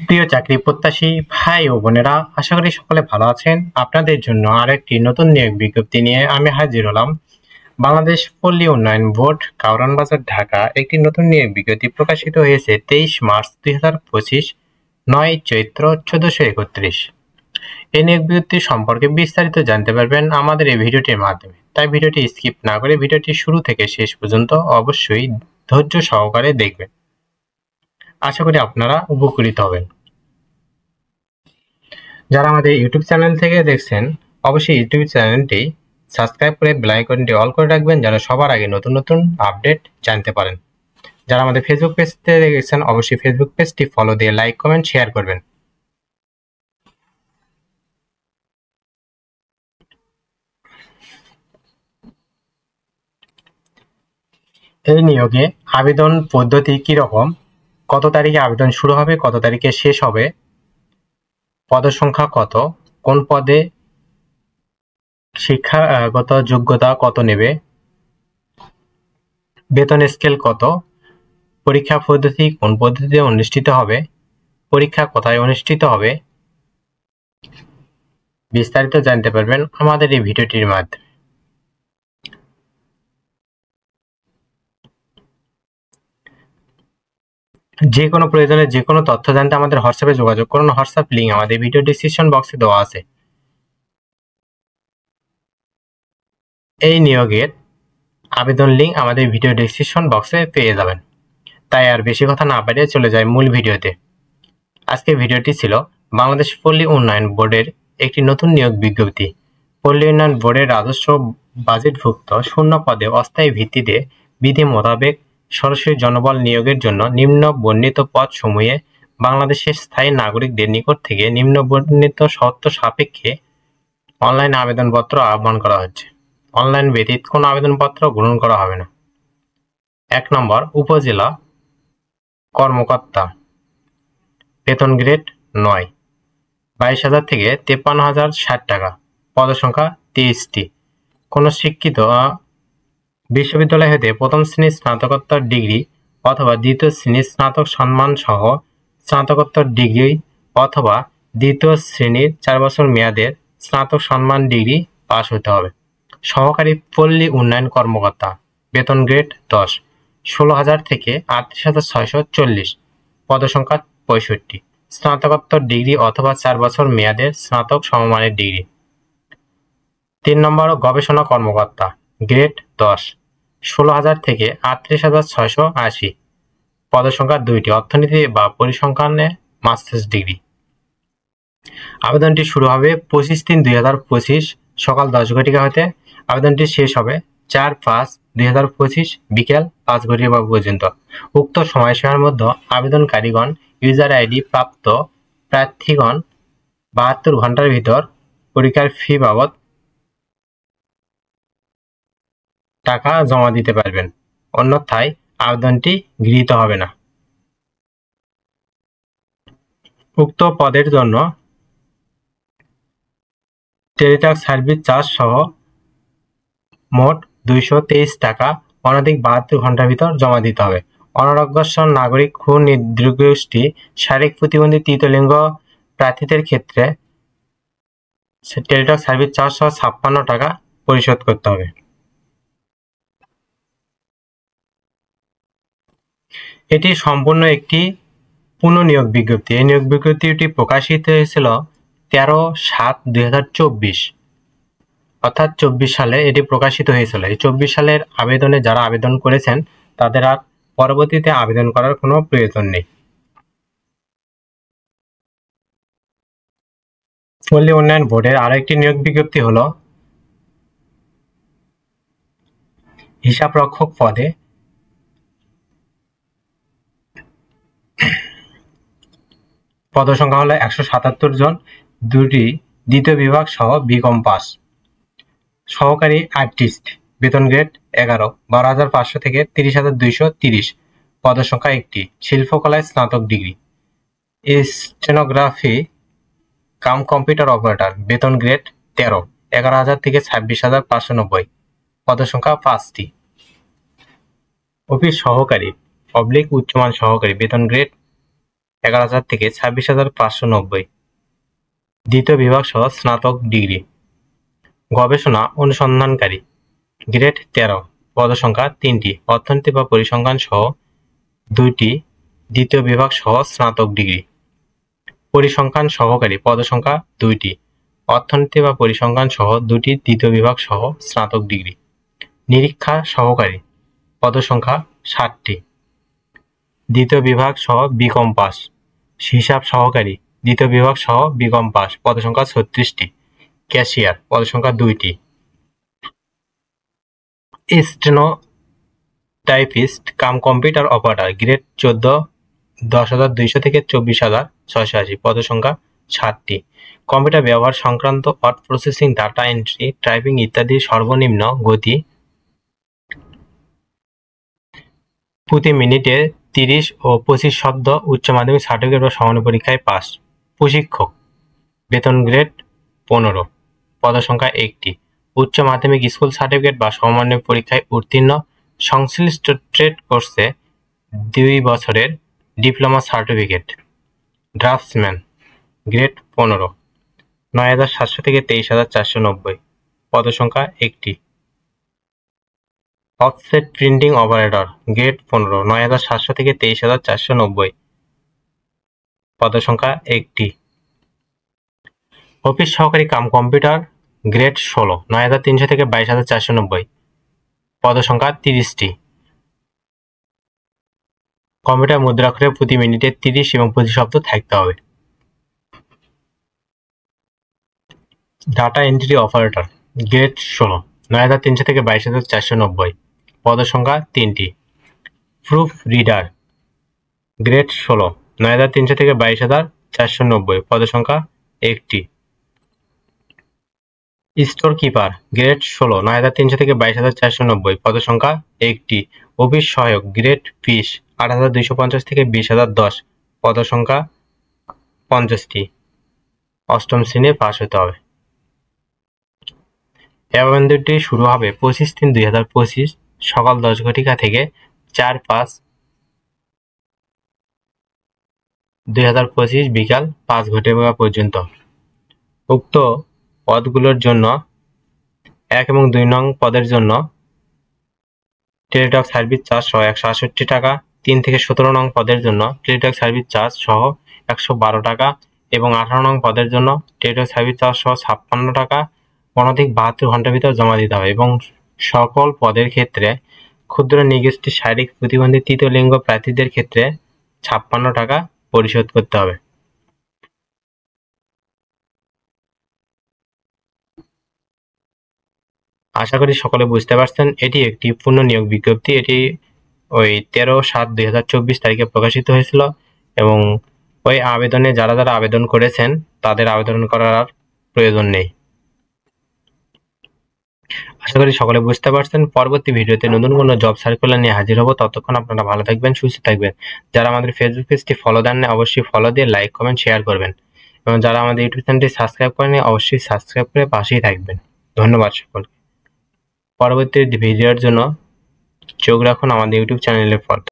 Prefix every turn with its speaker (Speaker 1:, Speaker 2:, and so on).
Speaker 1: প্রিয় চাকরি প্রত্যাশী ভাই ও বোনেরা, আশা করি সকলে ভালো আছেন। আপনাদের জন্য আরেকটি নতুন নিয়োগ বিজ্ঞপ্তি নিয়ে আমি হাজির হলাম। বাংলাদেশ পল্লী উন্নয়ন বোর্ড, কাউরান বাজার, ঢাকা একটি নতুন নিয়োগ বিজ্ঞপ্তি প্রকাশিত হয়েছে 23 মার্চ 2025, 9 চৈত্র 1431। এই নিয়োগ বিজ্ঞপ্তি সম্পর্কে বিস্তারিত জানতে পারবেন আমাদের এই ভিডিওটির মাধ্যমে, তাই ভিডিওটি স্কিপ না করে ভিডিওটি শুরু থেকে শেষ পর্যন্ত অবশ্যই ধৈর্য সহকারে দেখবেন। আশা করি আপনারা উপকৃত হবেন। যারা আমাদের ইউটিউব চ্যানেল থেকে দেখছেন, অবশ্যই ইউটিউব চ্যানেলটি সাবস্ক্রাইব করে বেল আইকনটি অল করে রাখবেন, যেন সবার আগে নতুন নতুন আপডেট জানতে পারেন। যারা আমাদের ফেসবুক পেজ থেকে দেখছেন, অবশ্যই ফেসবুক পেজটি ফলো দিয়ে লাইক, কমেন্ট, শেয়ার করবেন। এই নিয়োগে আবেদন পদ্ধতি কি রকম, কত তারিখে আবেদন শুরু হবে, কত তারিখে শেষ হবে, পদসংখ্যা কত, কোন পদে শিক্ষাগত যোগ্যতা কত নেবে, বেতন স্কেল কত, পরীক্ষা পদ্ধতি কোন পদ্ধতিতে অনুষ্ঠিত হবে, পরীক্ষা কোথায় অনুষ্ঠিত হবে, বিস্তারিত জানতে পারবেন আমাদের এই ভিডিওটির মাধ্যমে। যে কোনো প্রয়োজনে যে কোনো তথ্য জানতে আমাদের হোয়াটসঅ্যাপে যোগাযোগ করুন। হোয়াটসঅ্যাপ লিঙ্ক আমাদের ভিডিও ডিসক্রিপশন বক্সে দেওয়া আছে। এই নিয়োগের আবেদন লিঙ্ক আমাদের ভিডিও ডিসক্রিপশন বক্সে পেয়ে যাবেন। তাই আর বেশি কথা না বাড়িয়ে চলে যায় মূল ভিডিওতে। আজকের ভিডিওটি ছিল বাংলাদেশ পল্লী উন্নয়ন বোর্ডের একটি নতুন নিয়োগ বিজ্ঞপ্তি। পল্লী উন্নয়ন বোর্ডের রাজস্ব বাজেটভুক্ত শূন্য পদে অস্থায়ী ভিত্তিতে বিধি মোতাবেক সরাসরি জনবল নিয়োগের জন্য নিম্ন বর্ণিত পদ সমূহে বাংলাদেশের স্থায়ী নাগরিকদের নিকট থেকে নিম্ন বর্ণিত শর্ত সাপেক্ষে অনলাইন আবেদনপত্র আহ্বান করা হচ্ছে। অনলাইন ব্যতীত কোনো আবেদনপত্র গ্রহণ করা হবে না। 1 নম্বর, উপজেলা কর্মকর্তা, বেতন গ্রেড 9, 22,000 থেকে 53,060 টাকা, পদসংখ্যা 30টি। কোনো শিক্ষিত বিশ্ববিদ্যালয় হতে প্রথম শ্রেণীর স্নাতকোত্তর ডিগ্রি অথবা দ্বিতীয় শ্রেণীর স্নাতক সম্মান সহ স্নাতকোত্তর ডিগ্রি অথবা দ্বিতীয় শ্রেণীর 4 বছর মেয়াদের স্নাতক সম্মান ডিগ্রি পাশ হতে হবে। সহকারী পল্লী উন্নয়ন কর্মকর্তা, বেতন গ্রেড 10, 16,000 থেকে 38,640, পদসংখ্যা 65, স্নাতকোত্তর ডিগ্রি অথবা 4 বছর মেয়াদের স্নাতক সমমানের ডিগ্রি। 3 নম্বর, গবেষণা কর্মকর্তা, গ্রেড 10, 16,000 থেকে 38,680, পদসংখ্যা 2টি, অর্থনীতি বা পরিসংখ্যানে মাস্টার্স ডিগ্রি। আবেদনটি শুরু হবে 25/3/2025 সকাল 10 ঘটিকা হতে। আবেদনটি শেষ হবে 4/5/2025 বিকেল 5 ঘটিকা পর্যন্ত। উক্ত সময়সীমার মধ্যে আবেদনকারীগণ ইউজার আইডি প্রাপ্ত প্রার্থীগণ 72 ঘন্টার ভিতর পরীক্ষার ফি বাবদ টাকা জমা দিতে পারবেন, অন্যথায় আবেদনটি গৃহীত হবে না। উক্ত পদের জন্য টেলিটক সার্ভিস চার্জ সহ মোট 223 টাকা অনধিক 72 ঘন্টার ভিতর জমা দিতে হবে। অনগ্রসর নাগরিক নির্দিষ্ট শারীরিক প্রতিবন্ধী তৃতীয় লিঙ্গ প্রার্থীদের ক্ষেত্রে টেলিটক সার্ভিস চার্জ সহ 56 টাকা পরিশোধ করতে হবে। এটি সম্পূর্ণ একটি পুনঃনিয়োগ বিজ্ঞপ্তি। এই নিয়োগ বিজ্ঞপ্তিটি প্রকাশিত হয়েছিল 13/7/2024, অর্থাৎ 24 সালে এটি প্রকাশিত হয়েছিল। এই 24 সালের আবেদনে যারা আবেদন করেছেন তাদের আর পরবর্তীতে আবেদন করার কোনো প্রয়োজন নেই। পল্লী উন্নয়ন বোর্ডের আরেকটি নিয়োগ বিজ্ঞপ্তি হলো হিসাবরক্ষক পদে, পদসংখ্যা হলো 177 জন, 2টি দ্বিতীয় বিভাগ সহ বিকম পাস। সহকারী আর্টিস্ট, বেতন গ্রেড 11, 12,500 থেকে 30,230, পদসংখ্যা 1টি, শিল্পকলায় স্নাতক ডিগ্রি। স্টেনোগ্রাফি কাম কম্পিউটার অপারেটর, বেতন গ্রেড 13, 11,000 থেকে 26,590, পদসংখ্যা 5টি। অফিস সহকারী, পাবলিক উচ্চমান সহকারী, বেতন গ্রেড 11,000 থেকে 26,590। দ্বিতীয় বিভাগ সহ স্নাতক ডিগ্রি। গবেষণা অনুসন্ধানকারী গ্রেড 13, পদসংখ্যা 3টি, অর্থনীতি বা পরিসংখ্যান সহ 2টি, দ্বিতীয় বিভাগ সহ স্নাতক ডিগ্রি। পরিসংখ্যান সহকারী, পদসংখ্যা 2টি, অর্থনীতি বা পরিসংখ্যান সহ 2টি, দ্বিতীয় বিভাগ সহ স্নাতক ডিগ্রি। নিরীক্ষা সহকারী, পদসংখ্যা 60টি, দ্বিতীয় বিভাগ সহ বিকম পাস। হিসাব সহকারী, দ্বিতীয় বিভাগ সহ বিকম পাস, পদসংখ্যা 36টি। ক্যাশিয়ার, পদসংখ্যা 2টি। Stenotypist cum computer operator grade 14, 10,200 থেকে 24,680, পদসংখ্যা 60টি। কম্পিউটার ব্যবহার সংক্রান্ত word processing, data entry, typing ইত্যাদি। সর্বনিম্ন গতি প্রতি মিনিটে 30 ও 25 শব্দ। উচ্চ মাধ্যমিক সার্টিফিকেট বা সমানের পরীক্ষায় পাস। প্রশিক্ষক, বেতন গ্রেড 15, পদসংখ্যা 1টি, উচ্চ মাধ্যমিক স্কুল সার্টিফিকেট বা সমমানের পরীক্ষায় উত্তীর্ণ, সংশ্লিষ্ট ট্রেড কোর্সে 2 বছরের ডিপ্লোমা সার্টিফিকেট। ড্রাফটসম্যান গ্রেড 15, 9,700 থেকে 23,490, পদসংখ্যা 1টি। অফসেট প্রিন্টিং অপারেটর গ্রেড 15, 9,700 থেকে 23,490, পদসংখ্যা 1টি। অফিস সহকারী কাম কম্পিউটার গ্রেড 16, 9,300 থেকে 22,490, পদসংখ্যা 30টি। কম্পিউটার মুদ্রাক্ষরে প্রতি মিনিটে 30 এবং 25 শব্দ থাকতে হবে। ডাটা এন্ট্রি অপারেটর গ্রেড 16, 9,300 থেকে 22,490, পদসংখ্যা 3টি। প্রুফ রিডার গ্রেড 16, 9,300 থেকে 22,490, পদসংখ্যা 1টি। স্টোর কিপার গ্রেড 16, 9,300 থেকে 22,490, পদসংখ্যা 1টি। অফিস সহায়ক গ্রেড 20, 8,250 থেকে 20,010, পদসংখ্যা 50টি। অষ্টম শ্রেণী পাস হতে হবে। আবেদনটি শুরু হবে 25/3/2025 সকাল 10 ঘটিকা থেকে 4/5/2025 বিকাল 5 ঘটিকা পর্যন্ত। উক্ত পদগুলোর জন্য 1 এবং 2 নং পদের জন্য টেলিটক সার্ভিস চার্জ সহ 168 টাকা, 3 থেকে 17 নং পদের জন্য টেলিটক সার্ভিস চার্জ সহ 112 টাকা এবং 18 নং পদের জন্য টেলিটক সার্ভিস চার্জ সহ 56 টাকা অনধিক 72 ঘন্টার ভিতর জমা দিতে হবে এবং সকল পদের ক্ষেত্রে ক্ষুদ্র নিগোষ্ঠী শারীরিক প্রতিবন্ধী তৃতীয় লিঙ্গ প্রার্থীদের ক্ষেত্রে 56 টাকা পরিশোধ করতে হবে। আশা করি সকলে বুঝতে পারছেন। এটি একটি পূর্ণ নিয়োগ বিজ্ঞপ্তি। এটি ওই 13/7/2024 তারিখে প্রকাশিত হয়েছিল এবং ওই আবেদনে যারা যারা আবেদন করেছেন তাদের আবেদন করার প্রয়োজন নেই। আশা করি সকলে বুঝতে পারছেন। পরবর্তী ভিডিওতে নতুন কোনো জব সার্কুলার নিয়ে হাজির হব। ততক্ষণ আপনারা ভালো থাকবেন, সুস্থ থাকবেন। যারা আমাদের ফেসবুক পেজটি ফলো দেন না অবশ্যই ফলো দিয়ে লাইক কমেন্ট শেয়ার করবেন এবং যারা আমাদের ইউটিউব চ্যানেলটি সাবস্ক্রাইব করেনি অবশ্যই সাবস্ক্রাইব করে পাশেই থাকবেন। ধন্যবাদ সকলকে। পরবর্তী ভিডিওর জন্য চোখ রাখুন আমাদের ইউটিউব চ্যানেলের পর্দায়।